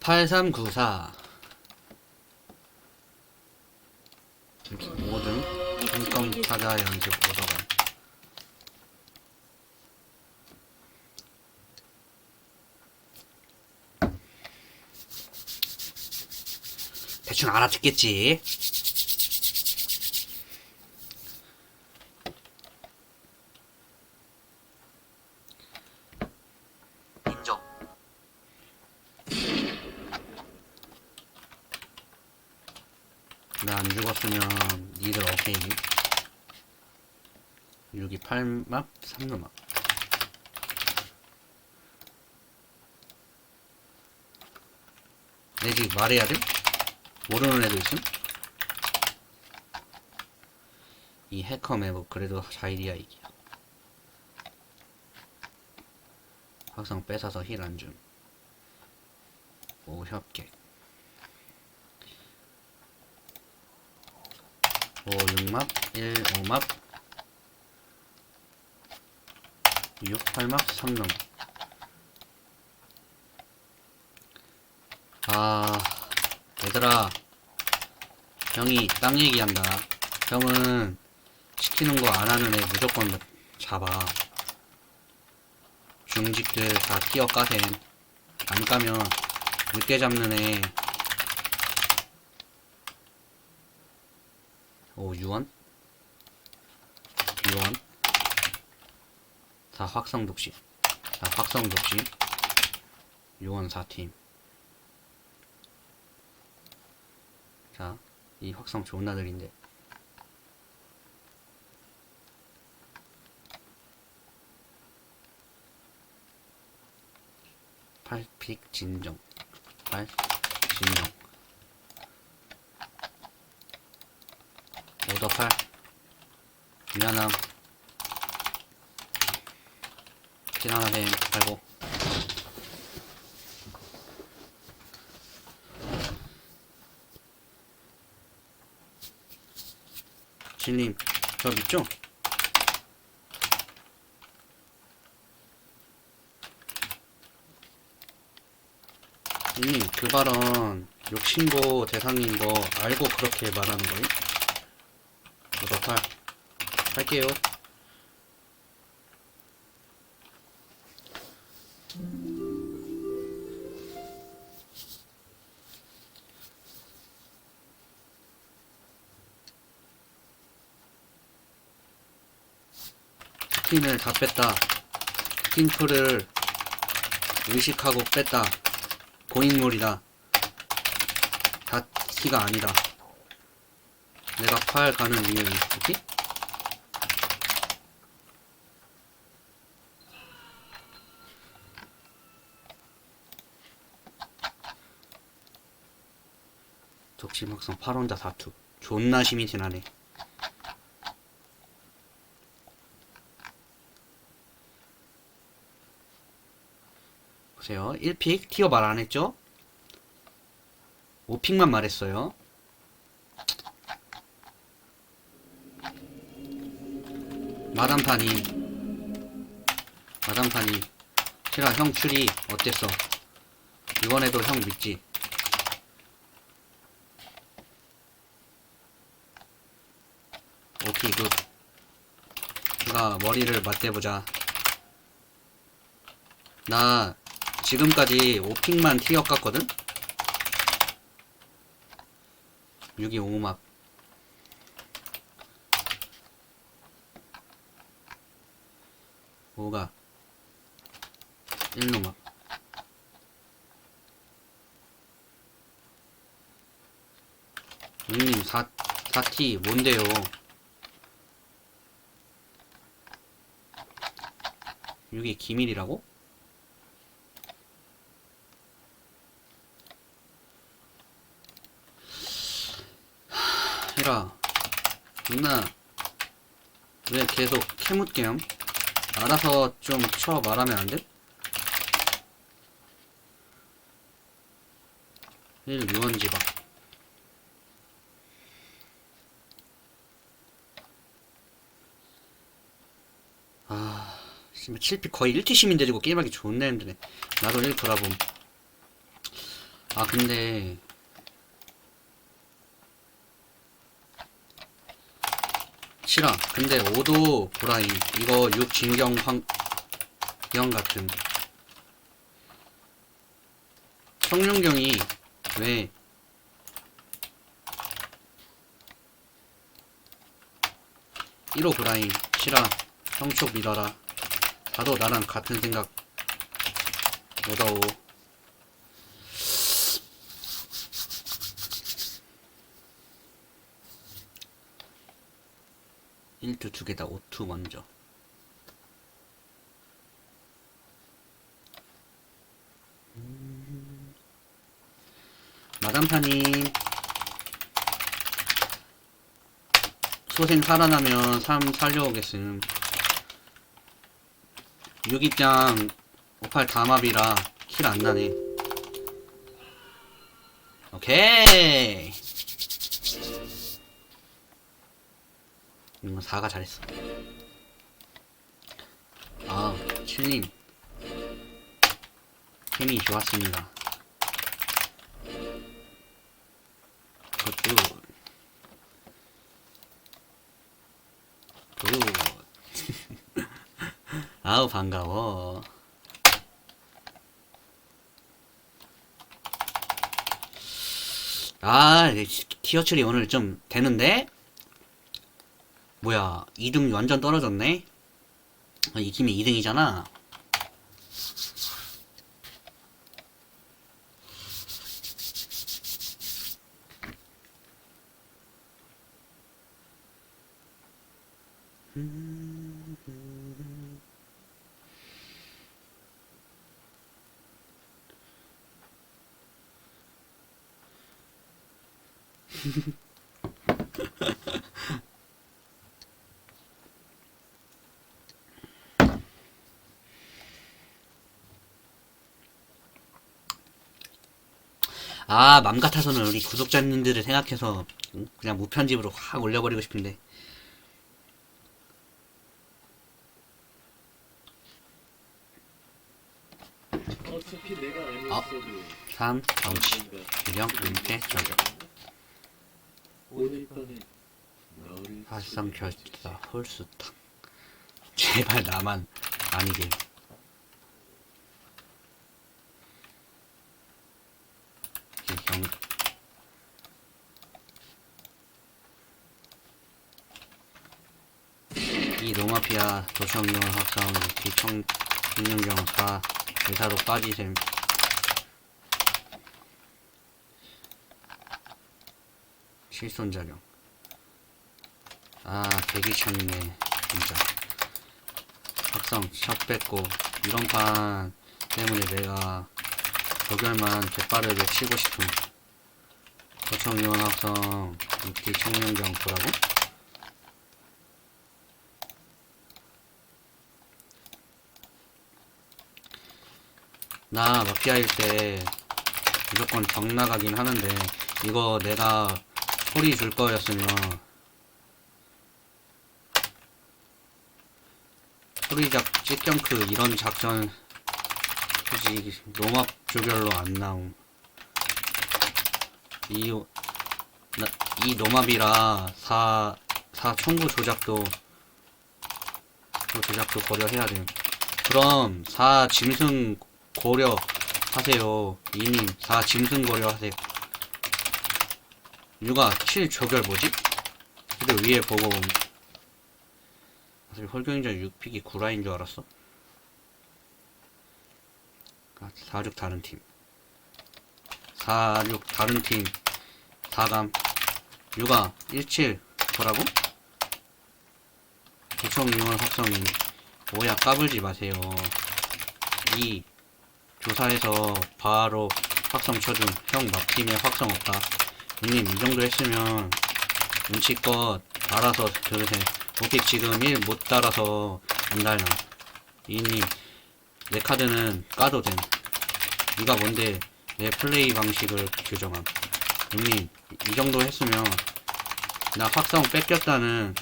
8394 5등 한검 타자 연습 오더건. 대충 알아듣겠지. 인정. 나 안 죽었으면 니들 어케이니? 6이 8막 3루막. 내 집 말해야 돼? 모르는 애도 있음? 이 해커 맵은 그래도 자이리야 이기야. 항상 뺏어서 힐 안줌. 오협객 5, 6막 1, 5막 6, 8막 3룸. 아 얘들아, 형이 땅 얘기한다. 형은 시키는 거 안 하는 애 무조건 잡아. 중직들 다 티어 까셈. 안 까면 늦게 잡는 애. 오, 유언? 유언? 다 확성 독식. 다 확성 독식. 유언 4팀. 자, 이 확성 좋은 나들인데. 팔픽 진정. 8 진정. 오더 8 미안함. 킬하나셈 팔고. 진님 저 믿죠? 진님 그 발언 욕신고 대상인 거 알고 그렇게 말하는 거예요? 오더 8 할게요. 스킨을 다 뺐다. 스킨풀을 의식하고 뺐다. 고인물이다. 다 티가 아니다. 내가 팔 가는 이유는 뭐지? 독침학성 8혼자 사투. 존나 시민티나네. 보세요. 1픽 티어 말 안했죠? 5픽만 말했어요. 마담파니 제가 형 추리 어땠어? 이번에도 형 믿지? 오케이 굿. 제가 머리를 맞대보자. 나 지금까지 5픽만 티어 깠거든? 6이 5막 5가 1루막. 형님 4T 뭔데요? 이게 기밀이라고? 해라. 누나 왜 계속 캐묻게요? 알아서 좀 쳐 말하면 안 돼? 1 유언지박. 아, 7픽 거의 1T 시민 데리고 게임하기 존나 힘드네. 나도 1 돌아봄. 아 근데 싫어. 근데 5도 브라인 이거 6 진경 황경 같은 성룡경이 왜 1호 브라인 싫어. 형촉 믿어라. 나도 나랑 같은 생각. 5다 5. 일투 두 개다. 5투 먼저. 마담파님 소생 살아나면 삶 살려오겠음. 6입장 58 다마비라 킬 안나네. 오케이. 이건 4가 잘했어. 아 7님 힘이 좋았습니다. 굿. 굿. 아우 반가워. 아 티어출이 오늘 좀 되는데? 뭐야 2등 완전 떨어졌네? 이기면 2등이잖아. 아, 맘 같아서는 우리 구독자님들을 생각해서 그냥 무편집으로 확 올려버리고 싶은데. 어차피 내가 어, 아니었어도 3, 정치, 유령, 은퇴, 저격. 오늘 밤에 너를 사실상 결사, 홀수탕. 제발 나만 아니길. 경, 이 노마피아 도청용 합성 기청 청룡경사 대사로 빠지셈. 실손자령. 아 대기창이네 진짜. 확성 척 뺐고 이런 판 때문에 내가 조결만 개빠르게 치고 싶음. 도청용 합성 이티 청룡경 보라고? 나 마피아일 때 무조건 정 나가긴 하는데 이거 내가 소리 줄 거였으면 소리작 찌경크 이런 작전 굳이 노막 조별로 안 나옴. 이 노맙이라 4 총구 조작도 고려해야 돼. 그럼 4 짐승 고려 하세요. 이님 4 짐승 고려 하세요. 유가 7 조결 뭐지? 근데 위에 보고 사실 홀경인자 6픽이 9라인 줄 알았어. 46 다른 팀 46 다른 팀 4감 유가 17 뭐라고? 도청유언 확성이 뭐야 까불지 마세요. 2 조사해서 바로 확성 쳐줌. 형 막팀에 확성 없다. 형님 이 정도 했으면 눈치껏 알아서 들으세요. 오픽 지금 1 못 따라서 안 달나. 이님 내 카드는 까도 됨. 네가 뭔데 내 플레이 방식을 규정함. 형님 이 정도 했으면 나 확성 뺏겼다는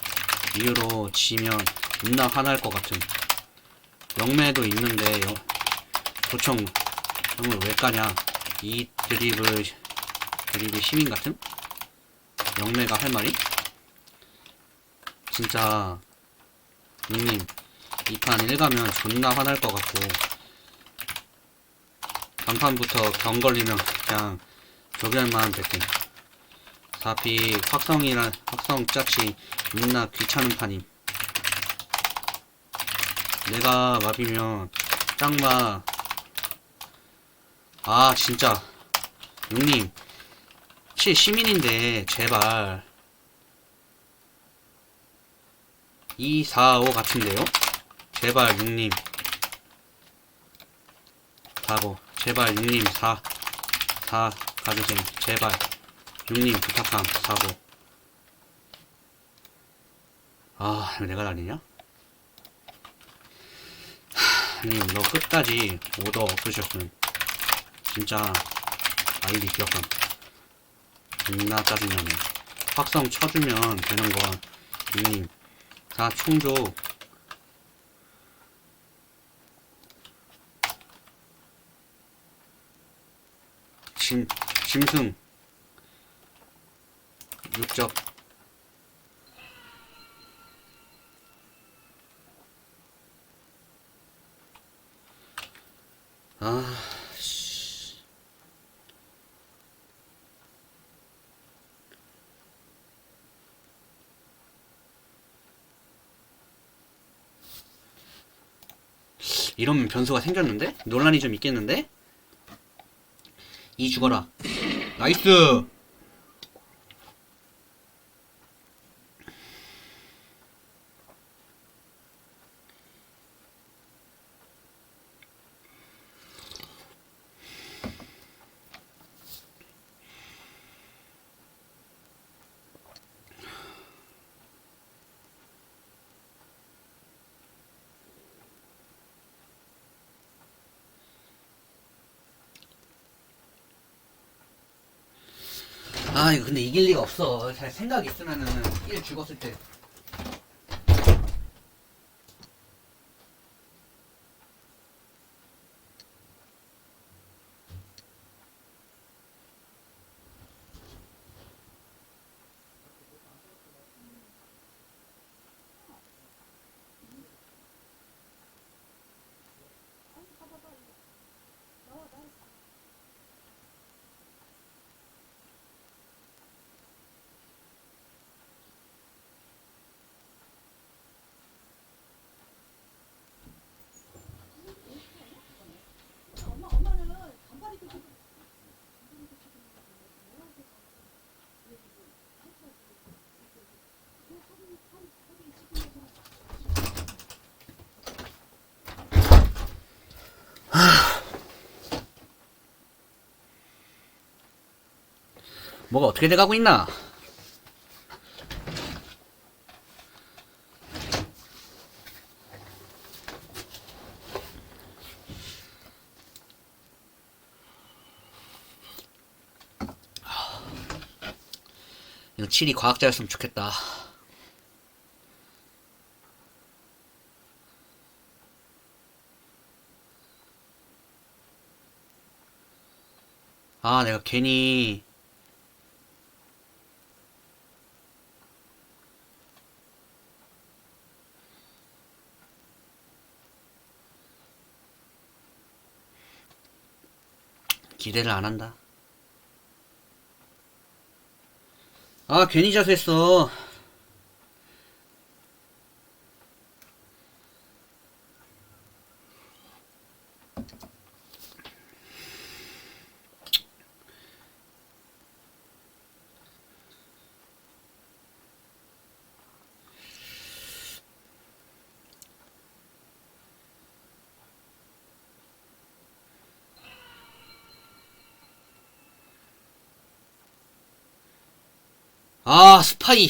이유로 지면 존나 화날 것 같음. 영매도 있는데 도청 형을 왜 까냐. 이 드립이 시민 같음? 영매가 할 말이? 진짜 누님 이 판 1가면 존나 화날 것 같고 단판부터 경 걸리면 그냥 조별만 뱉음. 4피 확성 짜치 존나 귀찮은 판임. 내가 마비면 짱마. 아 진짜 누님 시민인데 제발 2, 4, 5 같은데요? 제발 6님 4고 제발 6님 4 가주셈 제발 6님 부탁함 4고. 아 이거 내가 날리냐? 님 너 끝까지 오더 없으셨음 진짜 아이디 기억함. 존나 짜증나네. 확성 쳐주면 되는 건 님 다 충족 짐승 육적. 아 씨. 이러면 변수가 생겼는데? 논란이 좀 있겠는데? 이 죽어라. 나이스. 아 이거 근데 이길 리가 없어. 잘 생각 있으면은 1 죽었을 때 뭐가 어떻게 돼가고 있나? 이거 7이 과학자였으면 좋겠다. 아 내가 괜히 기대를 안 한다. 아 괜히 자수했어. 아 스파이.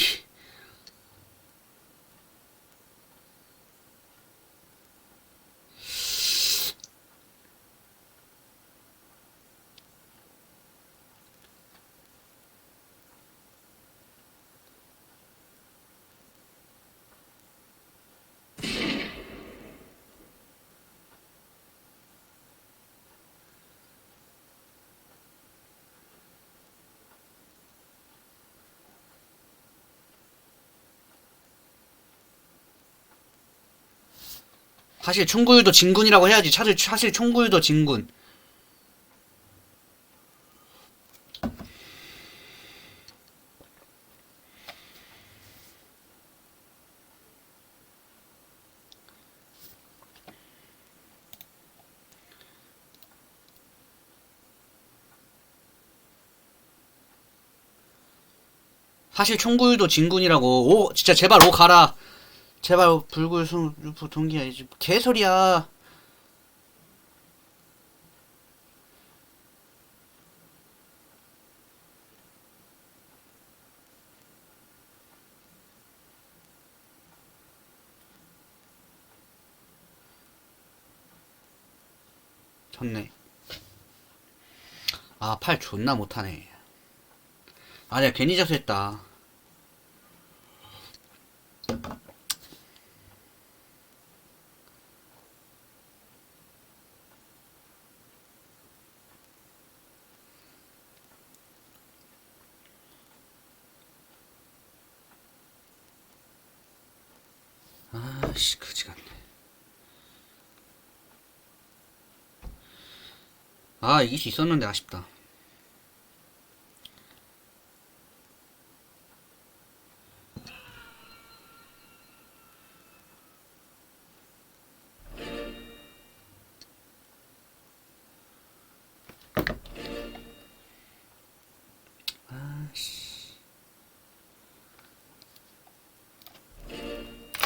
사실 총구유도 진군이라고 해야지. 사실 총구유도 진군. 사실 총구유도 진군이라고. 오 진짜 제발 오 가라. 제발 불굴승 루프 동기야. 이제 개소리야. 졌네. 아, 팔 존나 못하네. 아, 내가 괜히 자수했다. 아씨, 그지 같네. 아, 이길 수 있었는데 아쉽다.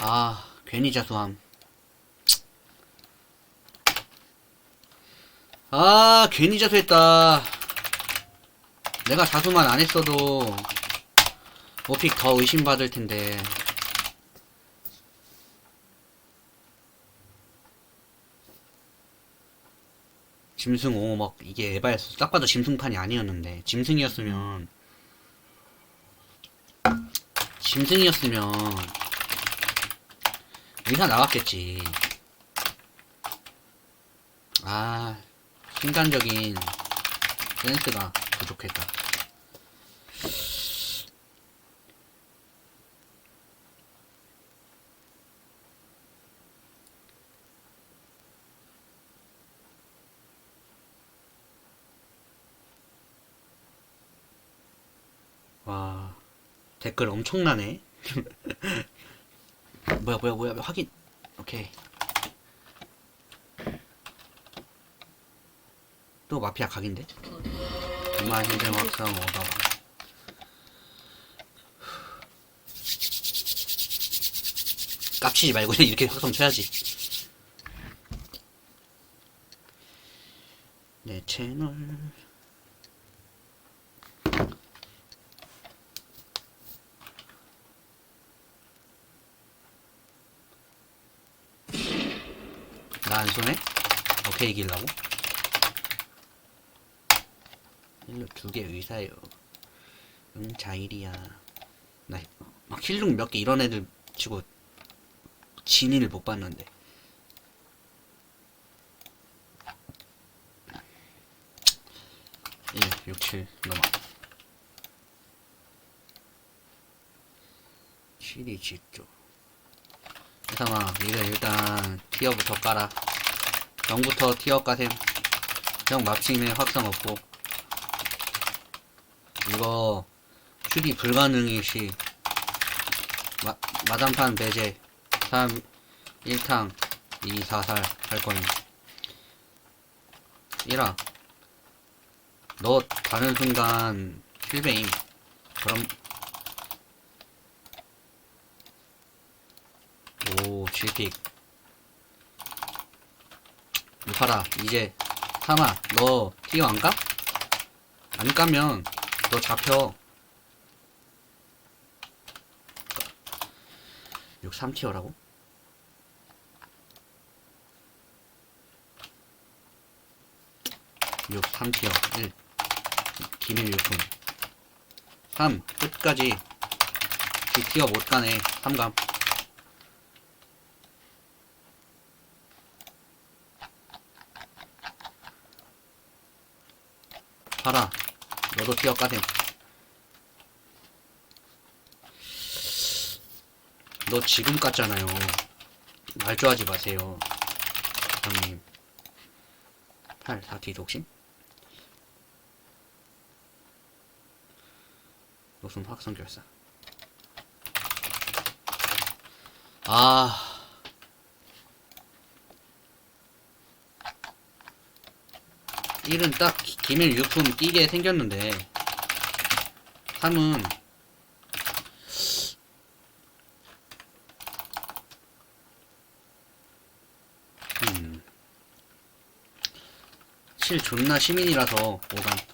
아, 괜히 자수함. 아, 괜히 자수했다. 내가 자수만 안 했어도 오픽 더 의심받을 텐데. 짐승 5 막 이게 에바였어. 딱 봐도 짐승판이 아니었는데. 짐승이었으면 의사 나왔겠지. 아, 순간적인 센스가 부족했다. 와, 댓글 엄청나네. 뭐야, 확인. 오케이. 또 마피아 각인데? 그만 현재 막상 오다. 깝치지 말고 이렇게 확성 쳐야지. 내 채널. 나 안 쏘네? 오케이, 이길라고? 힐러 2개 의사예요. 응, 자일이야. 나 막 힐룸 몇 개 이런 애들 치고 진위를 못 봤는데. 1, 6, 7 넘어. 7이 집죠. 해상아, 니가 일단 티어부터 깔아. 0부터 티어 까셈. 형 맙침에 확성 없고. 이거 추리 불가능이 시 마담판 배제 3 1탕 2 4살 할 거임. 1아 너 가는 순간 킬베임. 그럼 오 7픽 6하라. 이제 3아 너 티어 안 까? 안 까면 너 잡혀. 6 3티어라고? 6 3티어 1 기밀 유품 3 끝까지 D티어 못가네. 3감 봐라. 너도 티어 까셈. 너 지금 깠잖아요. 말조하지 마세요. 형님 8 4T 독신 노순 확성 결사. 아 1은 딱 기밀 유품 끼게 생겼는데 3은 7 존나 시민이라서 5간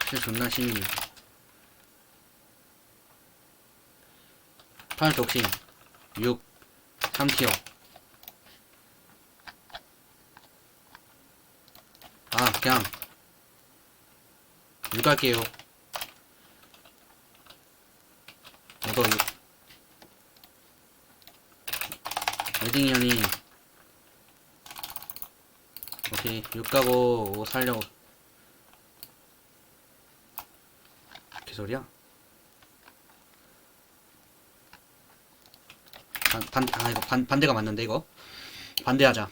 7 존나 시민 8 독신 6 3티어 아 그냥 6 할게요. 얻어 6 웨딩이언이 오케이 6 가고 5 살려고 개소리야? 반대 아 이거 반대가 맞는데 이거 반대하자.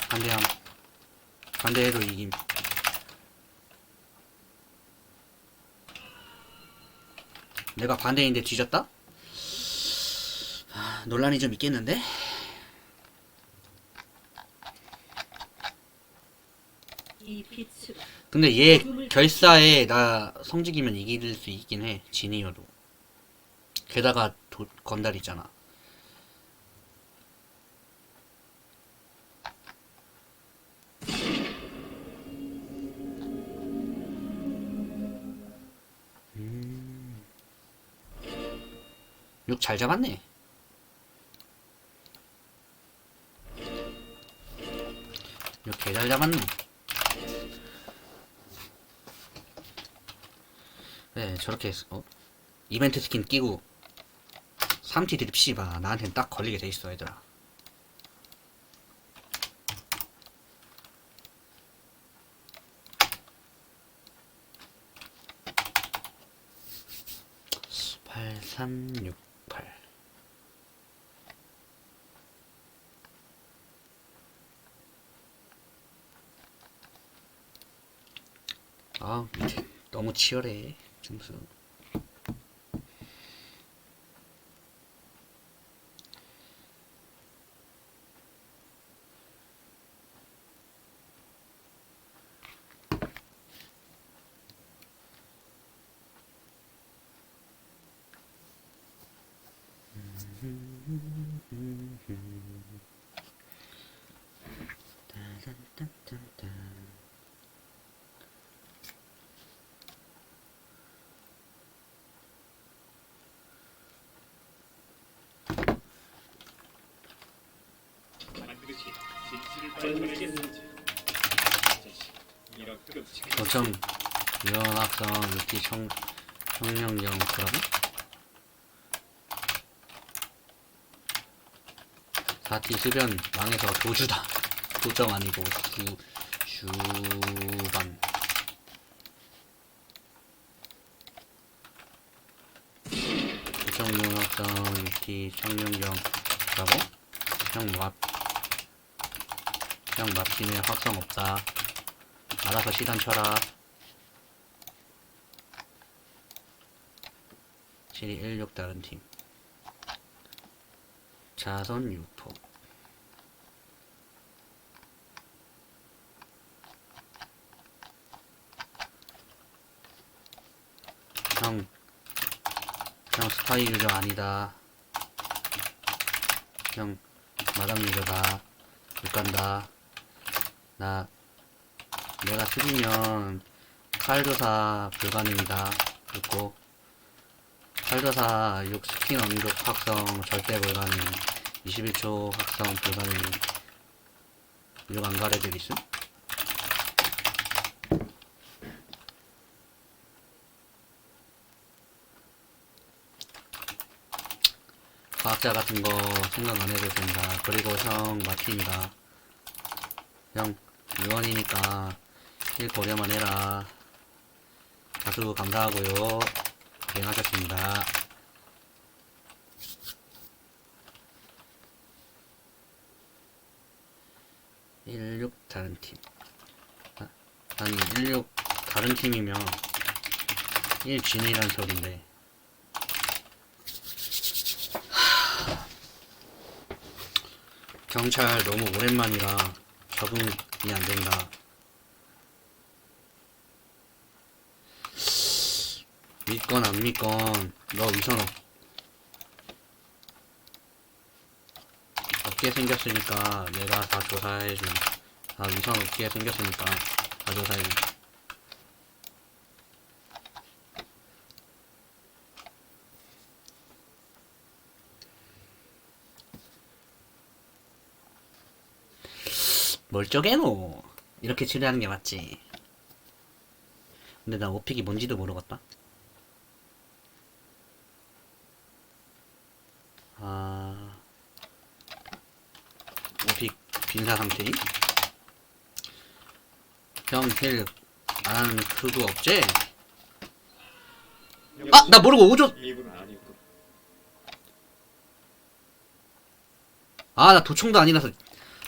반대함 반대해도 이김. 내가 반대인데 뒤졌다? 아, 논란이 좀 있겠는데? 이 빛으로 근데 얘 결사에 나 성직이면 이길 수 있긴 해. 진이어도. 게다가 건달이잖아. 음. 6 잘 잡았네. 6 개 잘 잡았네. 네, 저렇게 했어. 이벤트 스킨 끼고 3T 드립 씨바 나한텐 딱 걸리게 돼 있어 얘들아. 팔 3 6 8 아, 너무 치열해 점수. 반드시 진실을 밝혀내겠습니다. 자식, 이런 끔찍한 거점 유언학성 유티 청령경 그럼 4T 수변 망해서 도주다. 도점 아니고 주반 거점 유언학성 유티 청령경 라고? 형 맙심에 확성 없다. 알아서 시간 쳐라. 실이 16 다른 팀. 자선 유포. 형 스파이 유저 아니다. 형 마담 유저다. 못 간다. 내가 쓰리면 칼조사 불가능이다. 그리고 칼조사 6 스킨 언급 확성 절대 불가능. 21초 확성 불가능. 6 안가래들 있음? 과학자 같은 거 생각 안 해도 된다. 그리고 형 마틴이다. 형 유언이니까 일 고려만 해라. 다수 감사하고요. 고생하셨습니다. 16 다른 팀. 아니 16 다른 팀이면 1 진이란 소린데. 경찰 너무 오랜만이라 적응이 안 된다. 믿건 안 믿건 너 위선 없게 생겼으니까 내가 다 조사해줌. 다 위선 없게 생겼으니까 다 조사해줌. 멀쩡해노. 이렇게 처리하는 게 맞지. 근데 나 오픽이 뭔지도 모르겠다. 오픽 빈사 상태임? 형 힐 안하는 그거 없지? 아! 나 모르고 오조! 이분은 아니고. 아, 나 도청도 아니라서.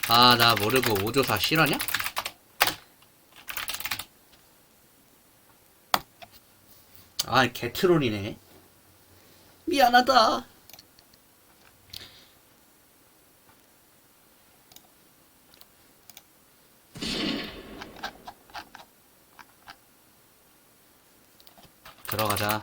아, 나 모르고 오조사 실화냐? 아, 개트롤이네. 미안하다. 들어가자.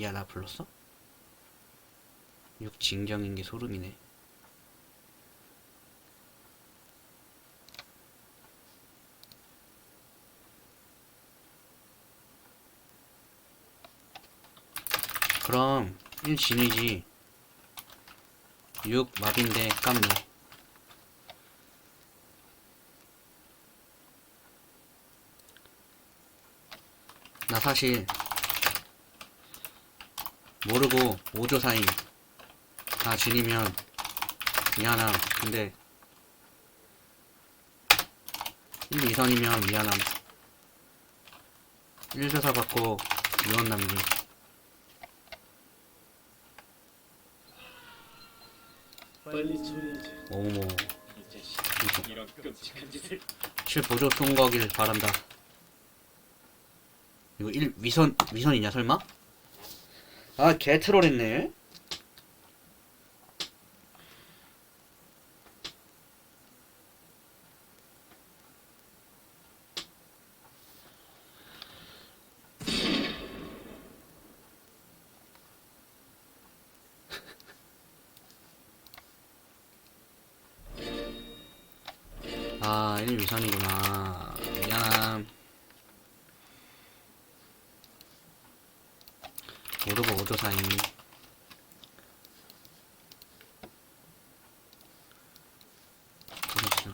야, 나 불렀어? 6 진경인 게 소름이네. 그럼 1 진이지. 6 막인데 깜네. 나 사실 모르고 5조사인 다 진이면 미안함. 근데 1, 2선이면 미안함. 1조사 받고 유언 남기. 빨리 처리하지. 오모. 이 자식. 이런 끔찍한 짓을. 실보조 통과하길 바란다. 이거 1 위선이냐 설마? 아, 개트롤했네. 아, 1 위선이구나. 미안함. 모르고 오조사인. 그렇죠.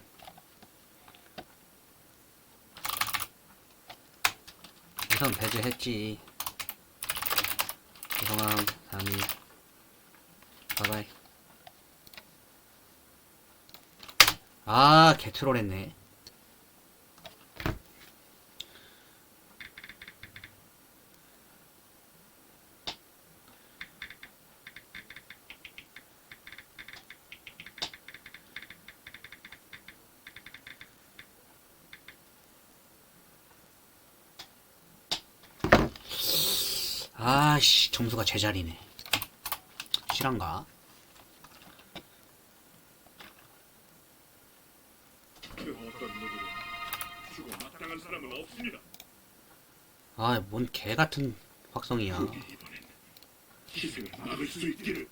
우선 배제했지. 죄송함. 다음이. 바이바이. 아, 개트롤 했네. 아씨, 점수가 제자리네. 실한가? 그 어떤 누구도 죽어 마땅한 사람은 없습니다. 아, 뭔 개같은 확성이야. 이번엔 희생을 막을 수 있기를.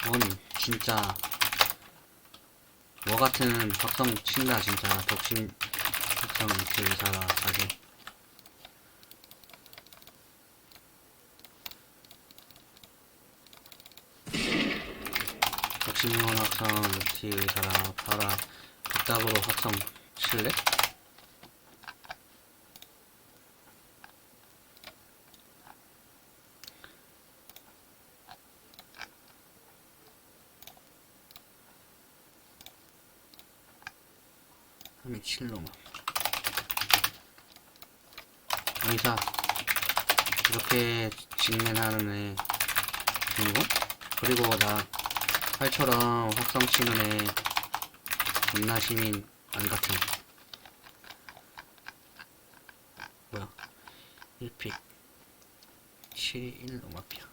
뭔 진짜 뭐 같은 확성 친다 진짜. 독심 확성 그 의사가 아주. 김원 학생 루티 의사라 봐라. 그따구로 학생 칠래? 미친놈아. 의사 이렇게 직면하는 애 그리고 나 활처럼 확성 치는 애 존나 시민 안 같은. 뭐야 1픽 7-1 노마피아.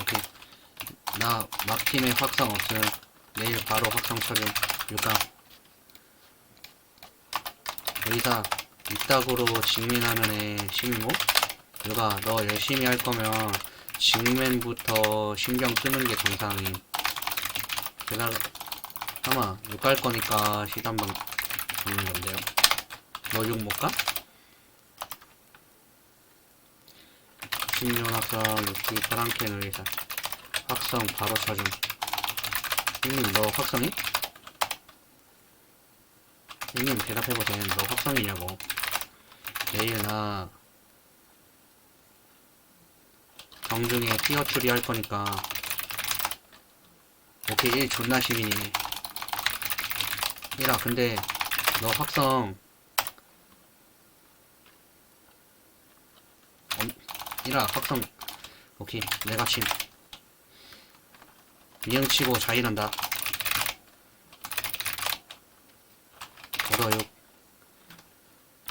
오케이. 나 막팀에 확성 없음. 내일 바로 확성 처리. 일단 의사 이따구로 직면하는 애 시민모? 누가 너 열심히 할 거면 직면부터 신경 쓰는 게 정상임. 게다가 아마 욕 갈 거니까 시단방 잡는 건데요. 너 욕 못 가? 10년 학생 루키 파랑캔 의사 확성 바로 쳐줌. 형님 너 확성이? 형님 대답해보세요. 너 확성이냐고. 내일 나 정중에 띄어 추리할 거니까. 오케이 1 존나 시민이네. 1아 근데 너 확성 1아 확성 오케이 내가 침 미행치고 자일한다. 얻어요.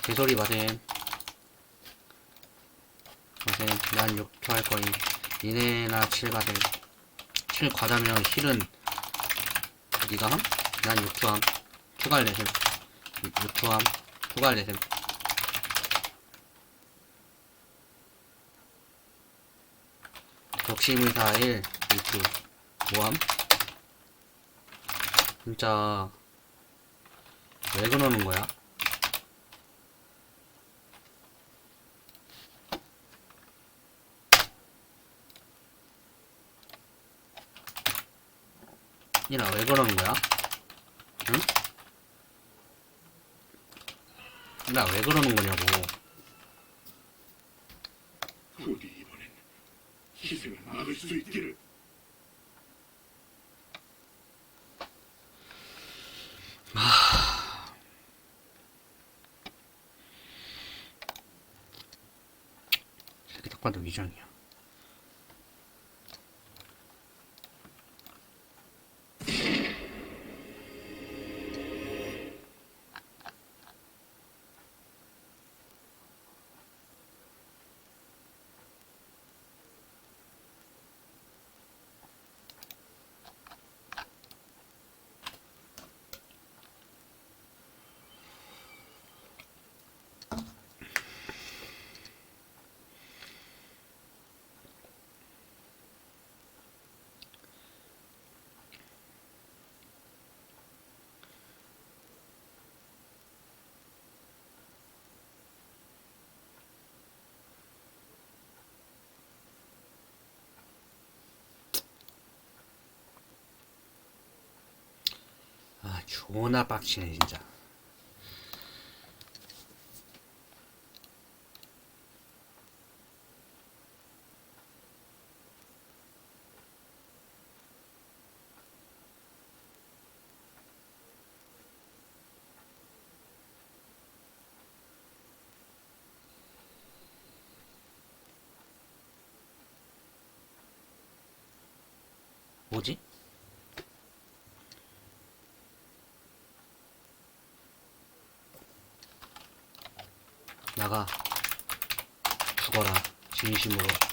개소리 마셈. 난 6투 할 거임. 니네나 7 가셈. 7 과자면 실은 니가 함? 난 6투 함. 투갈 내셈. 6투 함. 투갈 내셈. 독심의사 1 6투 뭐함? 진짜 왜 그러는 거야? 이라 왜 그러는 거야? 응? 나 왜 그러는 거냐고. 부디 이번엔 희생을 막을 수 있기를. 새끼 딱 봐도 위장이야. 아 존나 빡치네 진짜. 뭐지? 나가 죽어라 진심으로.